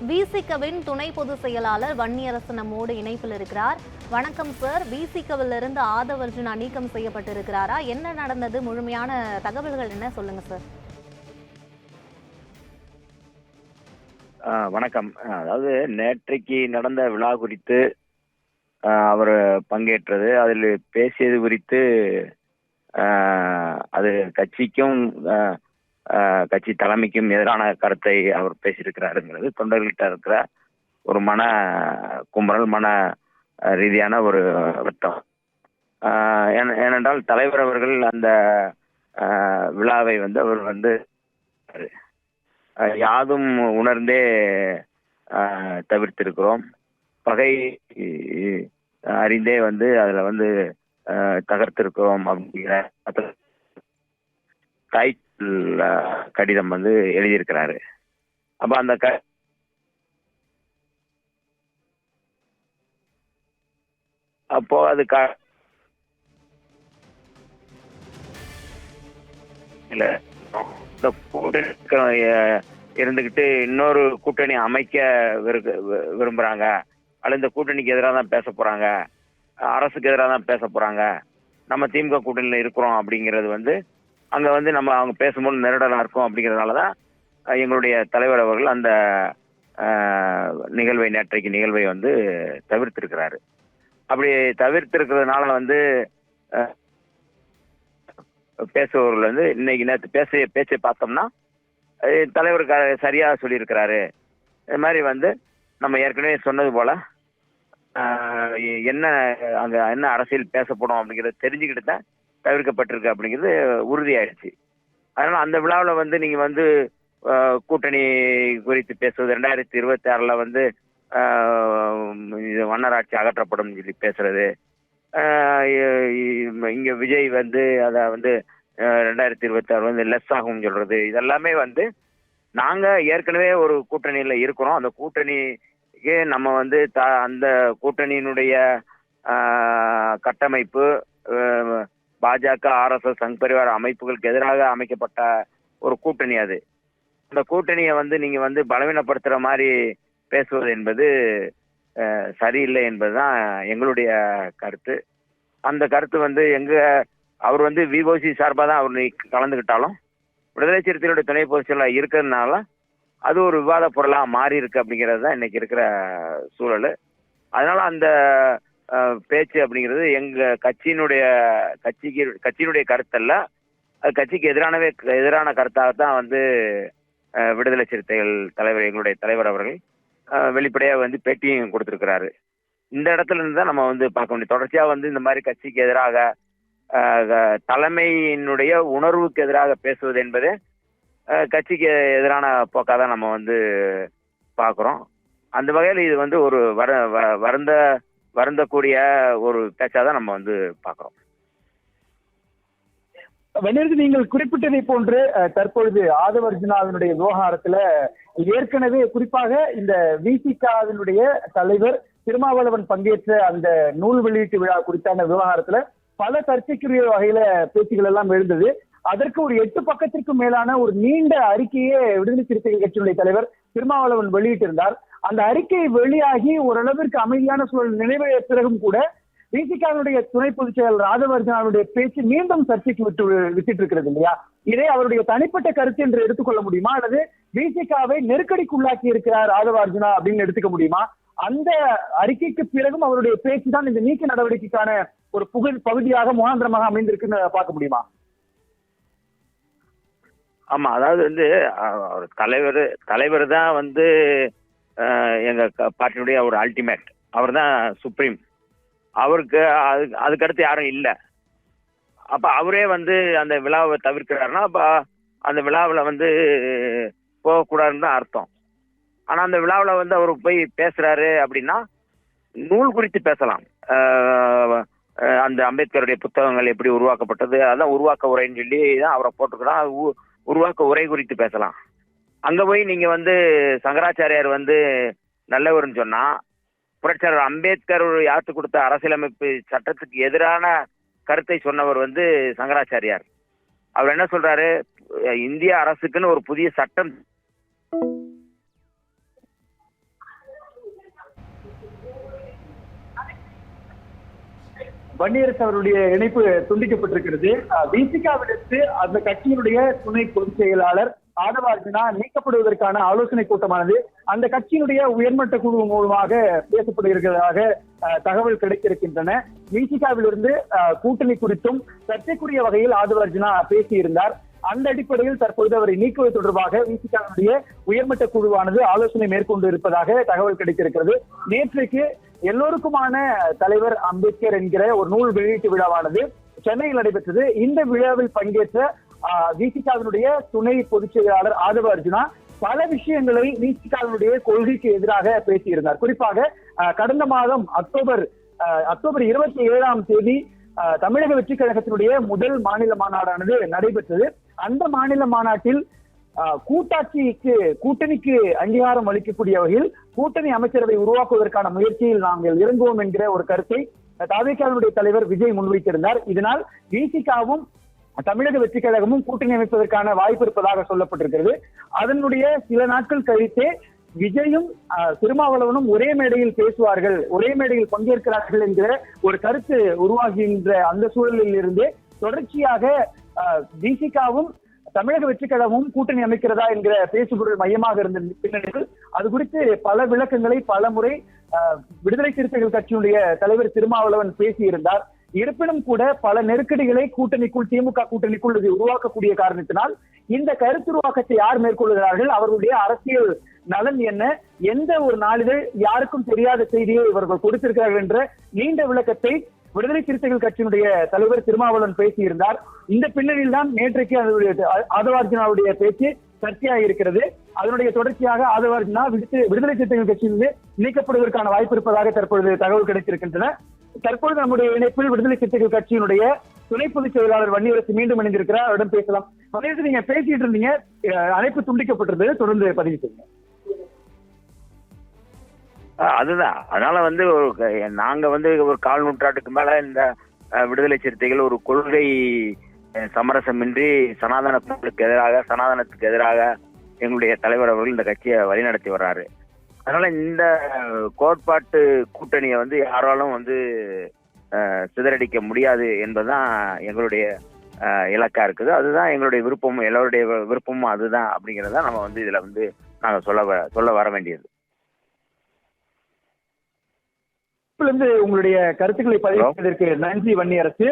விசிகவின் துணை பொதுச் செயலாளர் வன்னியரசு நம்மோடு இணைப்பில் இருக்கிறார். வணக்கம் சார். விசிகவில் இருந்து ஆதவர்ஜுனா நீக்கம் செய்யப்பட்டிருக்கிறாரா? என்ன நடந்தது? முழுமையான தகவல்கள் என்ன, சொல்லுங்க சார். வணக்கம். அதாவது நேற்றைக்கு நடந்த விழா குறித்து அவர் பங்கேற்றது, அதில் பேசியது குறித்து அது கட்சிக்கும் கட்சி தலைமைக்கும் எதிரான கருத்தை அவர் பேசியிருக்கிறாருங்கிறது தொண்டர்கள்கிட்ட இருக்கிற ஒரு மன கும்பல், மன ரீதியான ஒரு வருத்தம். ஏனென்றால் தலைவர் அவர்கள் அந்த விழாவை அவர் யாதும் உணர்ந்தே தவிர்த்திருக்கிறோம். பகை அறிந்தே அதில் தகர்த்திருக்கிறோம் அப்படிங்கிற கடிதம் எழுதியிருக்கிறாரு. அப்ப அந்த அப்போ அது இல்ல இருந்துகிட்டு இன்னொரு கூட்டணி அமைக்க விரும்புறாங்க, அல்லது இந்த கூட்டணிக்கு எதிராக தான் பேச போறாங்க, அரசுக்கு எதிராக தான் பேச போறாங்க, நம்ம திமுக கூட்டணியில இருக்கிறோம் அப்படிங்கிறது அங்க நம்ம அவங்க பேசும்போது நெருடலா இருக்கும். அப்படிங்கிறதுனாலதான் எங்களுடைய தலைவர் அவர்கள் அந்த நேற்றைக்கு நிகழ்வை தவிர்த்திருக்கிறாரு. அப்படி தவிர்த்திருக்கிறதுனால பேசுபவர்கள் இன்னைக்கு நேற்று பேச்சை பார்த்தோம்னா தலைவர் சரியா சொல்லியிருக்கிறாரு. இது மாதிரி நம்ம ஏற்கனவே சொன்னது போல என்ன அங்க என்ன அரசியல் பேசப்படும் அப்படிங்கறத தெரிஞ்சுக்கிட்டு தான் தவிர்க்கப்பட்டிருக்கு அப்படிங்கிறது உறுதியாயிடுச்சு. அதனால அந்த விழாவில் நீங்க கூட்டணி குறித்து பேசுவது, 2026 இது மன்னராட்சி அகற்றப்படும் சொல்லி பேசுறது, இங்க விஜய் அதை 2026 லெஸ் ஆகும் சொல்றது, இதெல்லாமே நாங்க ஏற்கனவே ஒரு கூட்டணியில இருக்கிறோம். அந்த கூட்டணிக்கு நம்ம அந்த கூட்டணியினுடைய கட்டமைப்பு பாஜக, RSS, சங் பரிவார அமைப்புகளுக்கு எதிராக அமைக்கப்பட்ட ஒரு கூட்டணி. அது அந்த கூட்டணியை நீங்க பலவீனப்படுத்துற மாதிரி பேசுவது என்பது சரியில்லை என்பதுதான் எங்களுடைய கருத்து. அந்த கருத்து அவர் VOC சார்பாக தான் அவர் கலந்துக்கிட்டாலும் விடுதலை சிறுத்தைகளுடைய துணை பொதுச் செயலாளர் இருக்கிறதுனால அது ஒரு விவாத பொருளா மாறி இருக்கு அப்படிங்கிறது தான் இன்னைக்கு இருக்கிற சூழல். அதனால அந்த பேச்சு அப்படிங்கிறது எங்க கட்சியினுடைய கருத்தல்ல, அது கட்சிக்கு எதிரான கருத்தாகத்தான் விடுதலை சிறுத்தைகள் தலைவர், எங்களுடைய தலைவர் அவர்கள் வெளிப்படையா பேட்டியும் கொடுத்திருக்கிறாரு. இந்த இடத்துல இருந்து தான் நம்ம பார்க்க முடியும். தொடர்ச்சியா இந்த மாதிரி கட்சிக்கு எதிராக தலைமையினுடைய உணர்வுக்கு எதிராக பேசுவது என்பது கட்சிக்கு எதிரான போக்காதான் நம்ம பார்க்கிறோம். அந்த வகையில் இது ஒரு வருந்தக்கூடிய ஒரு பேச்சாதான் நம்ம பார்க்கிறோம். வெண்ணிற்கு நீங்கள் குறிப்பிட்டதை போன்று தற்பொழுது ஆதவர்ஜுனாவினுடைய விவகாரத்துல ஏற்கனவே குறிப்பாக இந்த விசிகவினுடைய தலைவர் திருமாவளவன் பங்கேற்ற அந்த நூல் வெளியீட்டு விழா குறித்தான விவகாரத்துல பல சர்ச்சைக்குரிய வகையில பேச்சுகள் எல்லாம் எழுந்தது. அதற்கு ஒரு 8 பக்கத்திற்கும் மேலான ஒரு நீண்ட அறிக்கையே விடுதலை சிறுத்தைகள் கட்சியினுடைய தலைவர் திருமாவளவன் வெளியிட்டிருந்தார். அந்த அறிக்கை வெளியாகி ஓரளவிற்கு அமைதியான சூழல் நினைவேறிய பிறகும் கூட விசிகவினுடைய துணை பொதுச் செயலர் ஆதவர்ஜுனாவுடைய பேச்சு மீண்டும் சர்ச்சைக்கு விட்டுட்டு இருக்கிறது இல்லையா? இதை அவருடைய தனிப்பட்ட கருத்து என்று எடுத்துக்கொள்ள முடியுமா, அல்லது விசிகவை நெருக்கடிக்குள்ளாக்கி இருக்கிறார் ஆதவர்ஜுனா அப்படின்னு எடுத்துக்க முடியுமா? அந்த அறிக்கைக்கு பிறகும் அவருடைய பேச்சு தான் இந்த நீக்க நடவடிக்கைக்கான ஒரு பகுதியாக முகாந்திரமாக அமைந்திருக்குன்னு பார்க்க முடியுமா? ஆமா, அதாவது அவர் தலைவர் தான் எங்க பார்ட்டியுடைய ஒரு அல்டிமேட், அவர் தான் சுப்ரீம். அவருக்கு அதுக்கடுத்து யாரும் இல்லை. அப்ப அவரே அந்த விழாவை தவிர்க்கிறாருன்னா அப்ப அந்த விழாவில் போகக்கூடாதுன்னு தான் அர்த்தம். ஆனா அந்த விழாவில் அவர் போய் பேசுறாரு அப்படின்னா நூல் குறித்து பேசலாம். அந்த அம்பேத்கருடைய புத்தகங்கள் எப்படி உருவாக்கப்பட்டது, அதான் உருவாக்க உரைன்னு சொல்லி தான் அவரை போட்டுக்கிறான். உருவாக்க உரை குறித்து பேசலாம். அங்க போய் நீங்க சங்கராச்சாரியார் நல்லவர்னு சொன்னா, புரட்சியாளர் அம்பேத்கர் யாத்து கொடுத்த அரசியலமைப்பு சட்டத்துக்கு எதிரான கருத்தை சொன்னவர் சங்கராச்சாரியார். அவர் என்ன சொல்றாரு, இந்திய அரசுக்குன்னு ஒரு புதிய சட்டம் வன்னியரசு அவருடைய இணைப்பு துண்டிக்கப்பட்டிருக்கிறது. விசிகாவிலிருந்து அந்த கட்சியினுடைய துணை பொதுச் செயலாளர் ஆதவ அர்ஜுனா நீக்கப்படுவதற்கான ஆலோசனை கூட்டமானது அந்த கட்சியினுடைய உயர்மட்ட குழு மூலமாக பேசப்படுகிறதாக தகவல் கிடைத்திருக்கின்றன. விசிகாவிலிருந்து கூட்டணி குறித்தும் சர்ச்சைக்குரிய வகையில் ஆதவ அர்ஜுனா பேசியிருந்தார். அந்த அடிப்படையில் தற்போது அவரை நீக்குவது தொடர்பாக விசிகாவினுடைய உயர்மட்ட குழுவானது ஆலோசனை மேற்கொண்டு இருப்பதாக தகவல் கிடைத்திருக்கிறது. நேற்றைக்கு எல்லோருக்குமான தலைவர் அம்பேத்கர் என்கிற ஒரு நூல் வெளியீட்டு விழாவானது சென்னையில் நடைபெற்றது. இந்த விழாவில் பங்கேற்ற விசிகாவினுடைய துணை பொதுச் செயலாளர் ஆதவ அர்ஜுனா பல விஷயங்களை விசிகாவினுடைய கொள்கைக்கு எதிராக பேசியிருந்தார். குறிப்பாக கடந்த மாதம் அக்டோபர் 27 தமிழக வெற்றி கழகத்தினுடைய முதல் மாநில மாநாடானது நடைபெற்றது. அந்த மாநில மாநாட்டில் கூட்டணிக்கு அங்கீகாரம் அளிக்கக்கூடிய வகையில் கூட்டணி அமைச்சரவை உருவாக்குவதற்கான முயற்சியில் நாங்கள் இறங்குவோம் என்கிற ஒரு கருத்தை தவிகவினுடைய தலைவர் விஜய் முன்வைத்திருந்தார். இதனால் விசிகாவும் தமிழக வெற்றி கழகமும் கூட்டணி அமைப்பதற்கான வாய்ப்பு இருப்பதாக சொல்லப்பட்டிருக்கிறது. அதனுடைய சில நாட்கள் கழித்தே விஜயும் திருமாவளவனும் ஒரே மேடையில் பேசுவார்கள், ஒரே மேடையில் பங்கேற்கிறார்கள் என்கிற ஒரு கருத்து உருவாகின்ற அந்த சூழலில் இருந்தே தொடர்ச்சியாக விசிகாவும் தமிழக வெற்றி கழகமும் கூட்டணி அமைக்கிறதா என்கிற பேசுபொருள் மையமாக இருந்த பின்னணியில் அது குறித்து பல விளக்கங்களை பல முறை விடுதலை சிறுத்தைகள் கட்சியினுடைய தலைவர் திருமாவளவன் பேசியிருந்தார். இருப்பினும் கூட பல நெருக்கடிகளை திமுக கூட்டணிக்குள் இது உருவாக்கக்கூடிய காரணத்தினால் இந்த கருத்துருவாக்கத்தை யார் மேற்கொள்கிறார்கள், அவர்களுடைய அரசியல் நலன் என்ன, எந்த ஒரு நாளிதழ் யாருக்கும் தெரியாத செய்தியை இவர்கள் கொடுத்திருக்கிறார்கள் என்ற நீண்ட விளக்கத்தை விடுதலை சிறுத்தைகள் கட்சியினுடைய தலைவர் திருமாவளவன் பேசியிருந்தார். இந்த பின்னணியில் தான் நேற்றைக்கு ஆதவ அர்ஜுனாவுடைய பேச்சு சர்ச்சையாக இருக்கிறது. அதனுடைய தொடர்ச்சியாக ஆதவ அர்ஜுனா விடுதலை சிறுத்தைகள் கட்சியிலிருந்து நீக்கப்படுவதற்கான வாய்ப்பு இருப்பதாக தற்பொழுது தகவல் கிடைத்திருக்கின்றன. தற்பொழுது நம்முடைய இணைப்பில் விடுதலை சிறுத்தைகள் கட்சியினுடைய துணை பொதுச் செயலாளர் வன்னியரசு மீண்டும் இணைந்திருக்கிறார். அவரிடம் பேசலாம். வன்னியரசு, நீங்க பேசிட்டு இருந்தீங்க, அழைப்பு துண்டிக்கப்பட்டிருந்தது, தொடர்ந்து பதிவு செய்யுங்க. அதுதான், அதனால நாங்க ஒரு கால் நூற்றாண்டுக்கு மேல இந்த விடுதலை சிறுத்தைகள் ஒரு கொள்கை சமரசமின்றி சனாதனத்துக்கு எதிராக எங்களுடைய தலைவர் அவர்கள் இந்த கட்சியை வழிநடத்தி வர்றாரு. அதனால இந்த கோட்பாட்டு கூட்டணியை யாராலும் சிதறடிக்க முடியாது என்பதுதான் எங்களுடைய இலக்கா இருக்குது. அதுதான் எங்களுடைய விருப்பமும், எல்லோருடைய விருப்பமும் அதுதான் அப்படிங்கறத நம்ம இதுல நாங்க சொல்ல வர வேண்டியது. உங்களுடைய கருத்துக்களை பதிவு செய்வதற்கு நன்றி வன்னியரசு.